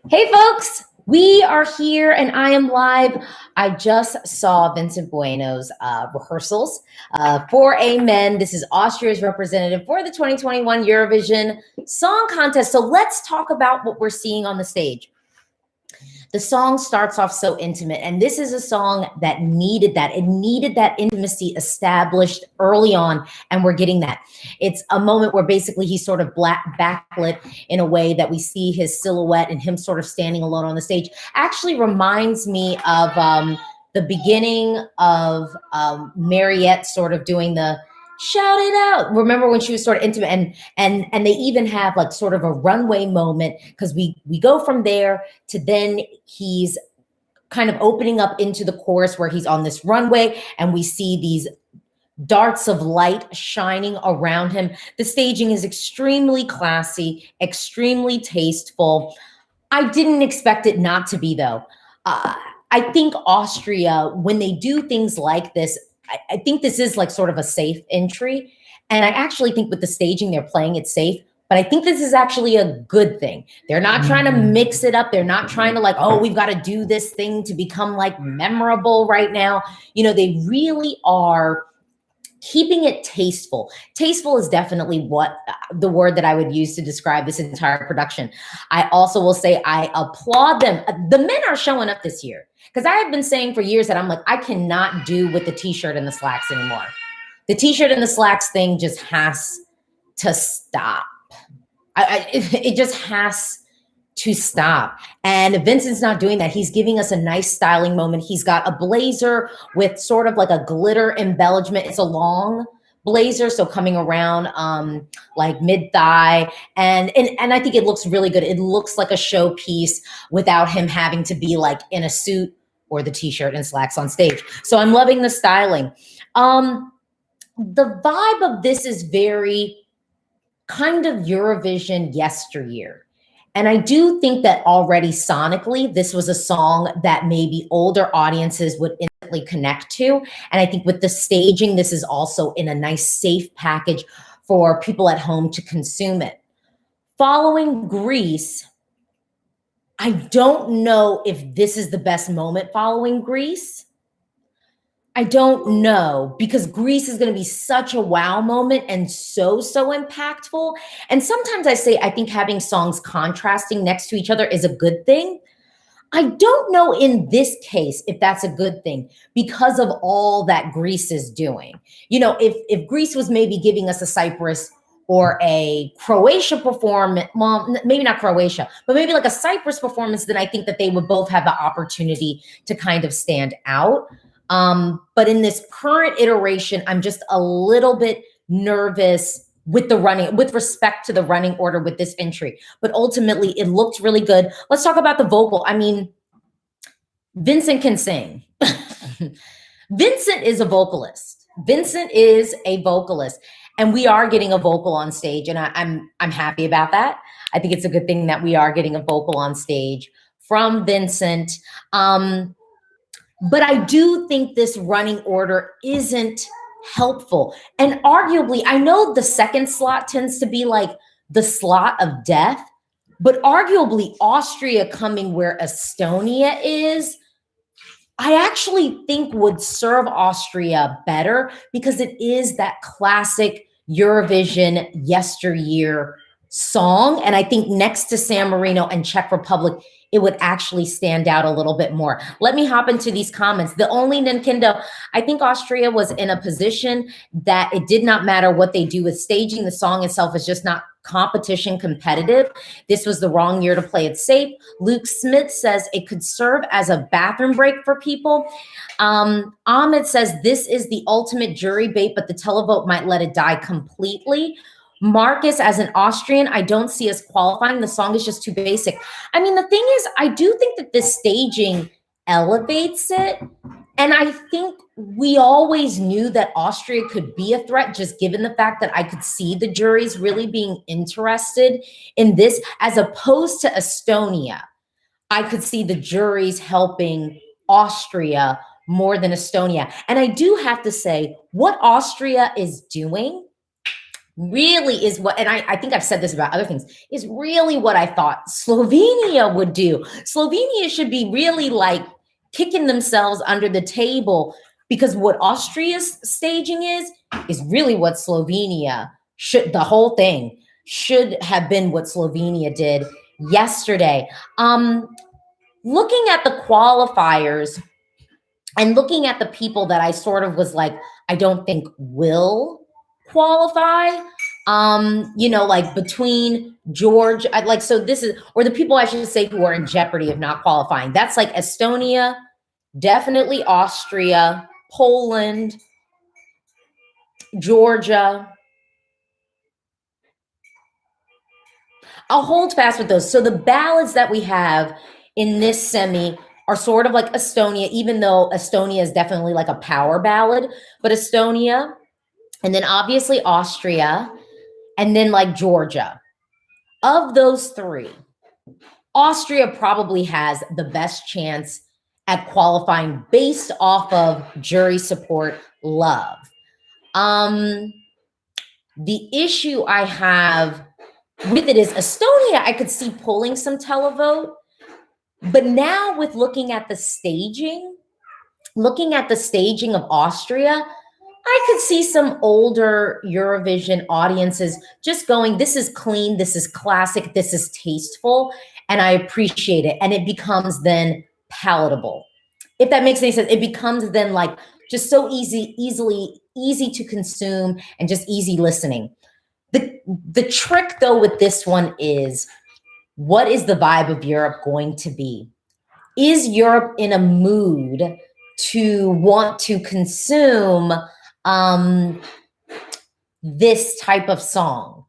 Hey folks, we are here and I am live. I just saw Vincent Bueno's rehearsals for a men. This is Austria's representative for the 2021 Eurovision Song Contest. So let's talk about what we're seeing on the stage. The song starts off so intimate, and this is a song that needed that. It needed that intimacy established early on, and we're getting that. It's a moment where basically he's sort of backlit in a way that we see his silhouette and him sort of standing alone on the stage. Actually reminds me of the beginning of Mariette sort of doing the shout it out. Remember when she was sort of intimate, and they even have like sort of a runway moment, because we go from there to then he's kind of opening up into the chorus where he's on this runway and we see these darts of light shining around him. The staging is extremely classy, extremely tasteful. I didn't expect it not to be, though. I think Austria, when they do things like this, I think this is like sort of a safe entry. And I actually think with the staging, they're playing it safe. But I think this is actually a good thing. They're not trying to mix it up. They're not trying to like, oh, we've got to do this thing to become like memorable right now. You know, they really are keeping it tasteful. Tasteful is definitely what the word that I would use to describe this entire production. I also will say I applaud them. The men are showing up this year, because I have been saying for years that I'm like, I cannot do with the t-shirt and the slacks anymore. The t-shirt and the slacks thing just has to stop. It just has to stop. And Vincent's not doing that. He's giving us a nice styling moment. He's got a blazer with sort of like a glitter embellishment. It's a long blazer, so coming around like mid-thigh. And I think it looks really good. It looks like a showpiece without him having to be like in a suit or the t-shirt and slacks on stage. So I'm loving the styling. The vibe of this is very kind of Eurovision yesteryear. And I do think that already sonically, this was a song that maybe older audiences would instantly connect to. And I think with the staging, this is also in a nice, safe package for people at home to consume it. Following Greece, I don't know if this is the best moment following Greece. I don't know, because Greece is going to be such a wow moment and so impactful. And sometimes I say, I think having songs contrasting next to each other is a good thing. I don't know in this case if that's a good thing because of all that Greece is doing. You know, if Greece was maybe giving us a Cyprus or a Croatia performance, well, maybe not Croatia, but maybe like a Cyprus performance, then I think that they would both have the opportunity to kind of stand out. But in this current iteration, I'm just a little bit nervous with the running, with respect to the running order with this entry. But ultimately, it looked really good. Let's talk about the vocal. I mean, Vincent can sing. Vincent is a vocalist. Vincent is a vocalist. And we are getting a vocal on stage, and I'm happy about that. I think it's a good thing that we are getting a vocal on stage from Vincent. But I do think this running order isn't helpful. And arguably, I know the second slot tends to be like the slot of death, but arguably Austria coming where Estonia is, I actually think would serve Austria better, because it is that classic Eurovision yesteryear song. And I think next to San Marino and Czech Republic, it would actually stand out a little bit more. Let me hop into these comments. The only Nintendo, I think Austria was in a position that it did not matter what they do with staging. The song itself is just not competition competitive. This was the wrong year to play it safe. Luke Smith says it could serve as a bathroom break for people. Ahmed says this is the ultimate jury bait, but the televote might let it die completely. Marcus, as an Austrian, I don't see us qualifying. The song is just too basic. I mean, the thing is, I do think that this staging elevates it. And I think we always knew that Austria could be a threat, just given the fact that I could see the juries really being interested in this, as opposed to Estonia. I could see the juries helping Austria more than Estonia. And I do have to say, what Austria is doing really is what, and I think I've said this about other things, is really what I thought Slovenia would do. Slovenia should be really like kicking themselves under the table, because what Austria's staging is really what Slovenia should, the whole thing should have been what Slovenia did yesterday. Looking at the qualifiers and looking at the people that I sort of was like, I don't think will qualify, like between George, like, so this is, or the people I should say who are in jeopardy of not qualifying. That's like Estonia, definitely Austria, Poland, Georgia. I'll hold fast with those. So the ballads that we have in this semi are sort of like Estonia, even though Estonia is definitely like a power ballad, but Estonia, and then obviously Austria, and then like Georgia. Of those three, Austria probably has the best chance at qualifying based off of jury support love. The issue I have with it is Estonia, I could see pulling some televote, but now with looking at the staging of Austria, I could see some older Eurovision audiences just going, this is clean, this is classic, this is tasteful, and I appreciate it. And it becomes then palatable. If that makes any sense, it becomes then like just so easy to consume and just easy listening. The trick though with this one is, what is the vibe of Europe going to be? Is Europe in a mood to want to consume this type of song?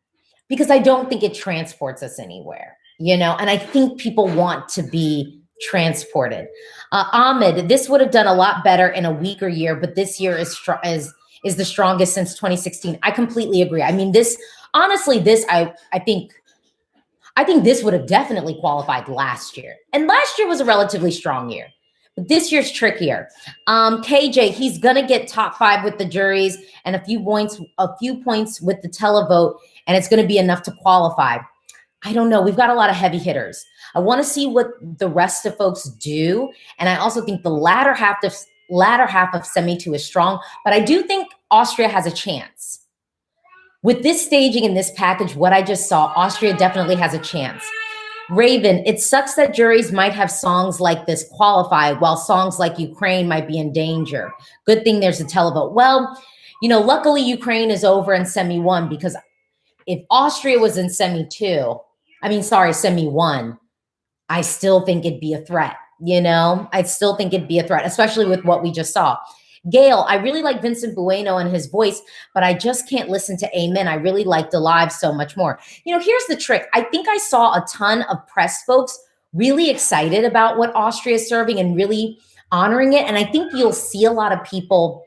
Because I don't think it transports us anywhere, and I think people want to be transported. Ahmed, this would have done a lot better in a weaker year, but this year is the strongest since 2016. I completely agree. I mean, I think this would have definitely qualified last year. And last year was a relatively strong year. But this year's trickier. KJ, he's gonna get top 5 with the juries and a few points with the televote, and it's gonna be enough to qualify. I don't know. We've got a lot of heavy hitters. I want to see what the rest of folks do. And I also think the latter half of semi 2 is strong, but I do think Austria has a chance. With this staging and this package, what I just saw, Austria definitely has a chance. Raven, it sucks that juries might have songs like this qualify while songs like Ukraine might be in danger. Good thing there's a televote. Well, luckily Ukraine is over in semi 1, because if Austria was in semi 1, I still think it'd be a threat. I still think it'd be a threat, especially with what we just saw. Gail, I really like Vincent Bueno and his voice, but I just can't listen to Amen. I really liked Alive so much more. Here's the trick. I think I saw a ton of press folks really excited about what Austria is serving and really honoring it. And I think you'll see a lot of people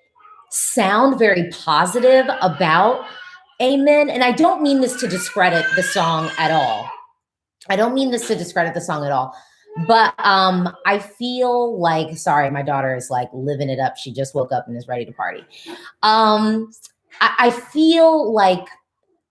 sound very positive about Amen. And I don't mean this to discredit the song at all. But I feel like, sorry, my daughter is like living it up. She just woke up and is ready to party. I feel like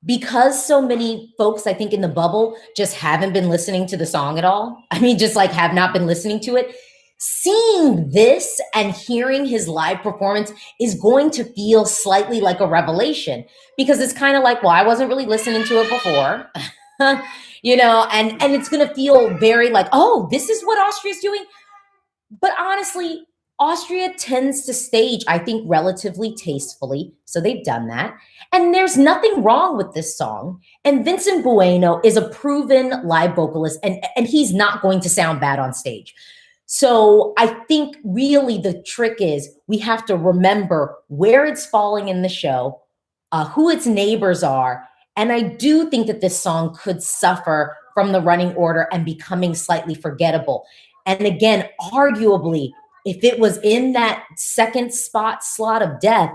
because so many folks, I think in the bubble, just haven't been listening to the song at all. I mean, just like have not been listening to it. Seeing this and hearing his live performance is going to feel slightly like a revelation, because it's kind of like, well, I wasn't really listening to it before. And it's going to feel very like, oh, this is what Austria's doing. But honestly, Austria tends to stage, I think, relatively tastefully. So they've done that. And there's nothing wrong with this song. And Vincent Bueno is a proven live vocalist, and he's not going to sound bad on stage. So I think really the trick is we have to remember where it's falling in the show, who its neighbors are. And I do think that this song could suffer from the running order and becoming slightly forgettable. And again, arguably, if it was in that second slot of death,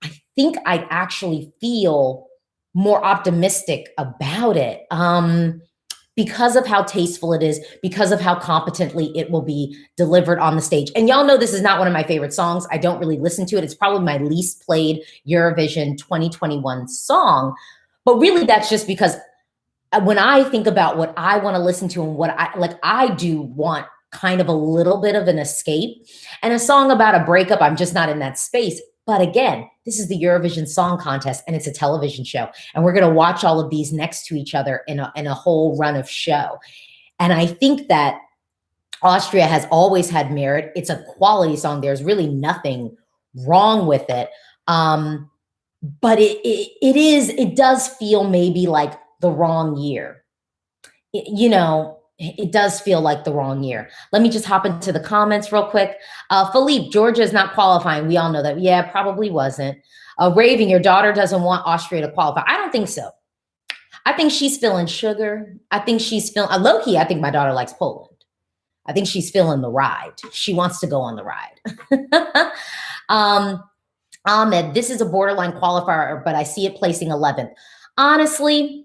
I think I'd actually feel more optimistic about it, because of how tasteful it is, because of how competently it will be delivered on the stage. And y'all know this is not one of my favorite songs. I don't really listen to it. It's probably my least played Eurovision 2021 song. But really, that's just because when I think about what I want to listen to and what I do want kind of a little bit of an escape. And a song about a breakup, I'm just not in that space. But again, this is the Eurovision Song Contest and it's a television show. And we're going to watch all of these next to each other in a whole run of show. And I think that Austria has always had merit. It's a quality song. There's really nothing wrong with it. But it does feel maybe like the wrong year. It does feel like the wrong year. Let me just hop into the comments real quick. Philippe, Georgia is not qualifying. We all know that. Yeah, probably wasn't. Raving, your daughter doesn't want Austria to qualify. I don't think so. I think she's feeling sugar. I think she's feeling, low-key, I think my daughter likes Poland. I think she's feeling the ride. She wants to go on the ride. Ahmed, this is a borderline qualifier, but I see it placing 11th. Honestly,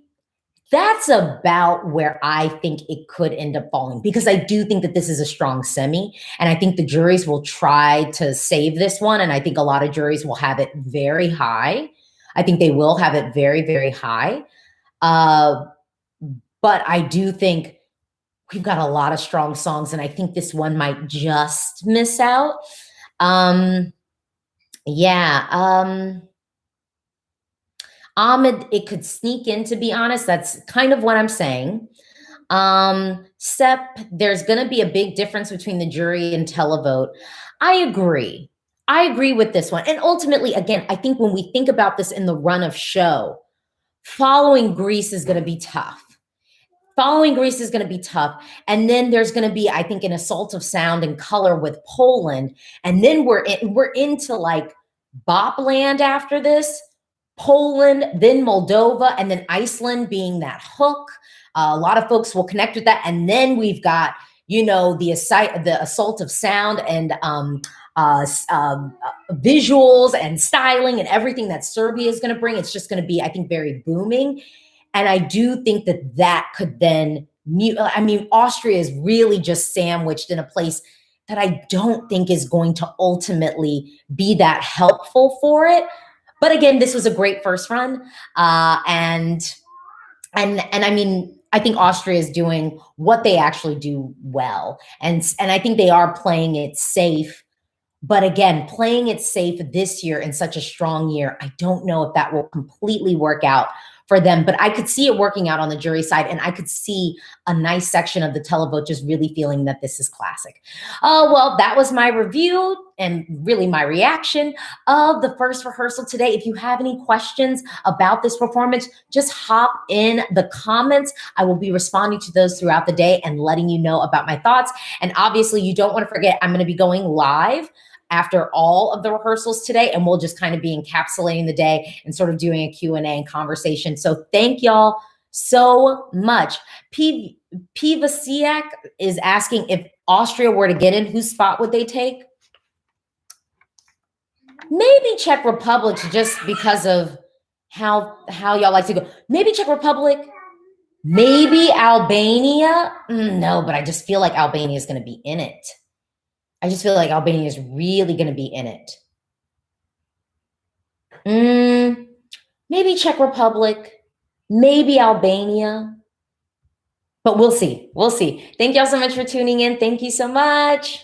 that's about where I think it could end up falling, because I do think that this is a strong semi, and I think the juries will try to save this one, and I think a lot of juries will have it very high. I think they will have it very, very high. But I do think we've got a lot of strong songs, and I think this one might just miss out. Ahmed, it could sneak in, to be honest. That's kind of what I'm saying. Sep, there's going to be a big difference between the jury and televote. I agree. I agree with this one. And ultimately, again, I think when we think about this in the run of show, following Greece is going to be tough. Following Greece is going to be tough. And then there's going to be, I think, an assault of sound and color with Poland. And then we're into like bop land after this. Poland, then Moldova, and then Iceland being that hook. A lot of folks will connect with that. And then we've got, the assault of sound and visuals and styling and everything that Serbia is going to bring. It's just going to be, I think, very booming. And I do think that could then mute. I mean, Austria is really just sandwiched in a place that I don't think is going to ultimately be that helpful for it. But again, this was a great first run. And I mean, I think Austria is doing what they actually do well. And I think they are playing it safe. But again, playing it safe this year in such a strong year, I don't know if that will completely work out for them, but I could see it working out on the jury side, and I could see a nice section of the televote just really feeling that this is classic. Well, that was my review and really my reaction of the first rehearsal today. If you have any questions about this performance, just hop in the comments. I will be responding to those throughout the day and letting you know about my thoughts. And obviously, you don't want to forget, I'm going to be going live after all of the rehearsals today, and we'll just kind of be encapsulating the day and sort of doing a Q&A and conversation. So thank y'all so much. P. Vasiak is asking, if Austria were to get in, whose spot would they take? Maybe Czech Republic, just because of how y'all like to go. Maybe Czech Republic, maybe Albania. No, but I just feel like Albania is going to be in it. I just feel like Albania is really going to be in it. Maybe Czech Republic, maybe Albania, but we'll see. We'll see. Thank y'all so much for tuning in. Thank you so much.